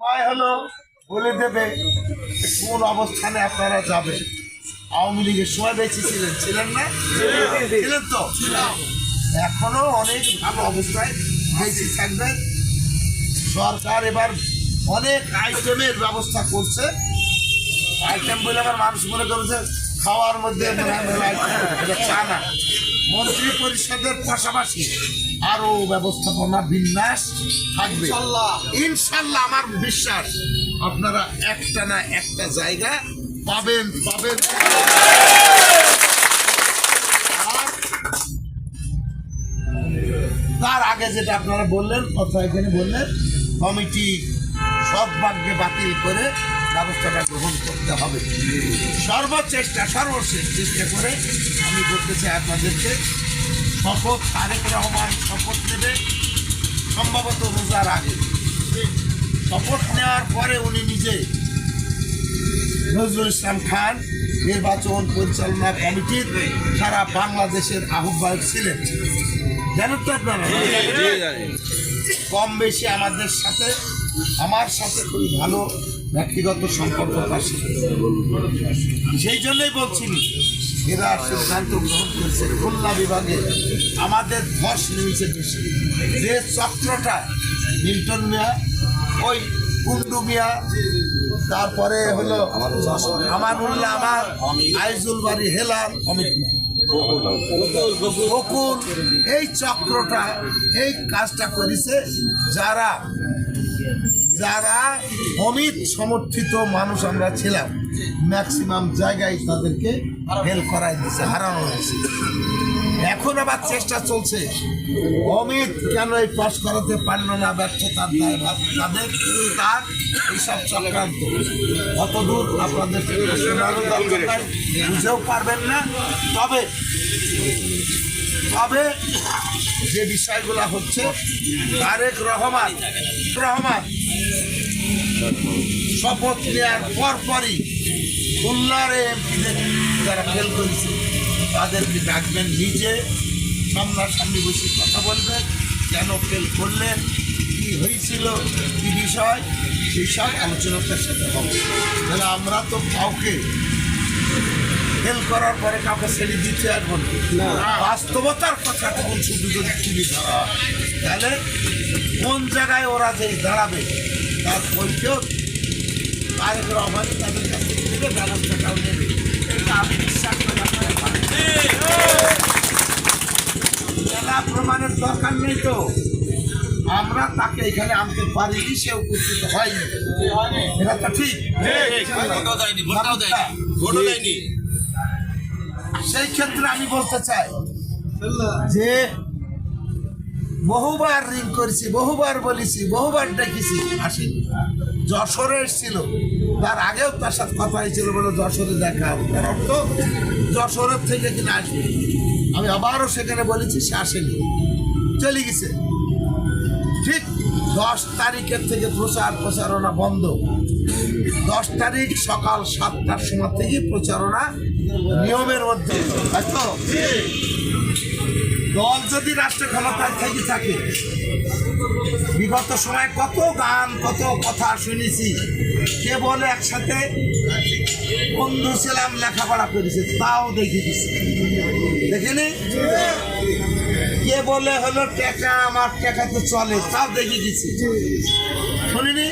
সময় হলো বলে দেবে কোন অবস্থানে আপনারা যাবেন। আওয়ামী লীগের সময় বেঁচে ছিলেন না? ছিলেন তো। এখনো অনেক ভালো অবস্থায় বেঁচে থাকবেন। সরকার এবার অনেক আইটেমের ব্যবস্থা করছে। আইটেম বলে আবার মানুষ মনে করেছে খাওয়ার মধ্যে চা না। মন্ত্রী পরিষদের পাশাপাশি আরো ব্যবস্থাপনা বিন্যাস থাকবে ইনশাল্লাহ। আমার বিশ্বাস আপনারা একটা না একটা জায়গা পাবেন। তার আগে যেটা আপনারা বললেন, কথা এখানে বললেন, কমিটি সর্বাগ্রে বাতিল করে ব্যবস্থাটা গ্রহণ করতে হবে। সর্বশেষ চেষ্টা করে আমি বলতে চাই আপনাদেরকে, শপথ তারেক রহমান শপথ নেবে সম্ভবত রোজার আগে। শপথ নেওয়ার পরে উনি নিজে নজরুল ইসলাম খান নির্বাচন পরিচালনা কমিটির সারা বাংলাদেশের আহ্বায়ক ছিলেন। জানেন তো আপনারা, কম বেশি আমার সাথে খুবই ভালো ব্যক্তিগত সম্পর্ক তার সাথে। সেই জন্যই বলছি এরা সিদ্ধান্ত গ্রহণ করেছে খুলনা বিভাগে আমাদের ধস নেমেছে বেশি। যে চক্রটা মিল্টন মিয়া, ওই কুন্ডু মিয়া, তারপরে হলো আমানুল্লাহ, আমার আইজুল বাড়ি, হেলাল, অমিত বকুল, এই চক্রটা এই কাজটা করেছে। যারা অমিত সমর্থিত মানুষ আমরা ছিলাম, ম্যাক্সিমাম জায়গায় তাদেরকে ফেল করাই দিচ্ছে, হারানো হয়েছে। এখন আবার চেষ্টা চলছে অমিত কেন এই পাস করাতে পারলো না, ব্যর্থতার দায় তাদের, তার এইসব চক্রান্ত কতদূর আপনাদের বুঝেও পারবেন না। তবে যে বিষয়গুলো হচ্ছে, তারেক রহমান শপথ নেওয়ার পরপরই খুলনার এমপিদের যারা ফেল করেছে তাদেরকে ডাকবেন, নিজে সামনাসামনি বসে কথা বলবেন, কেন ফেল করলেন, কি হয়েছিল, কি বিষয়, সেই সব আলোচনাটার সাথে হবে। তাহলে আমরা তো কাউকে ফেল করার পরে কাউকে ছেড়ে দিতে আসবো না। বাস্তবতার কথাটুকু শুধু যদি তুলে ধরা হয়, তাহলে কোন জায়গায় ওরা যে দাঁড়াবে তার কৈফিয়ত তারেক রহমান তাদের কাছ থেকে নেবে, ব্যবস্থাটাও নেবে। এটা আমি বিশ্বাস করি। আপনারা পারেন, মেলা প্রমাণের দরকার নেই তো, আমরা তাকে এখানে আনতে পারিনি, সে উপস্থিত হয়নি। এটা তো ঠিক। সেই ক্ষেত্রে আমি বলতে চাই যে বহুবার রিং করেছি, বহুবার বলেছি, বহুবার ডেকেছি, আসেনি। যশোরে এসেছিল, তার আগেও তার সাথে কথা হয়েছিল, বলে যশোরে দেখা হবে, তার অর্থ যশোরের থেকে কিনা আসবে। আমি আবারও সেখানে বলেছি, সে আসেনি, চলে গেছে। ঠিক 10 তারিখের থেকে প্রচারণা বন্ধ। 10 তারিখ সকাল 7টার সময় থেকে প্রচারণা নিয়মের মধ্যে। তো দল যদি রাষ্ট্র ক্ষমতায় থেকে থাকে, বিগত সময় কত গান, কত কথা শুনেছি। কে বলে একসাথে বন্ধু ছিলাম, লেখাপড়া করেছে, তাও দেখে দিচ্ছে, দেখেনি। কে বলে হলো টাকা আমার টাকাতে চলে, তাও দেখে দিচ্ছে, শুনিনি।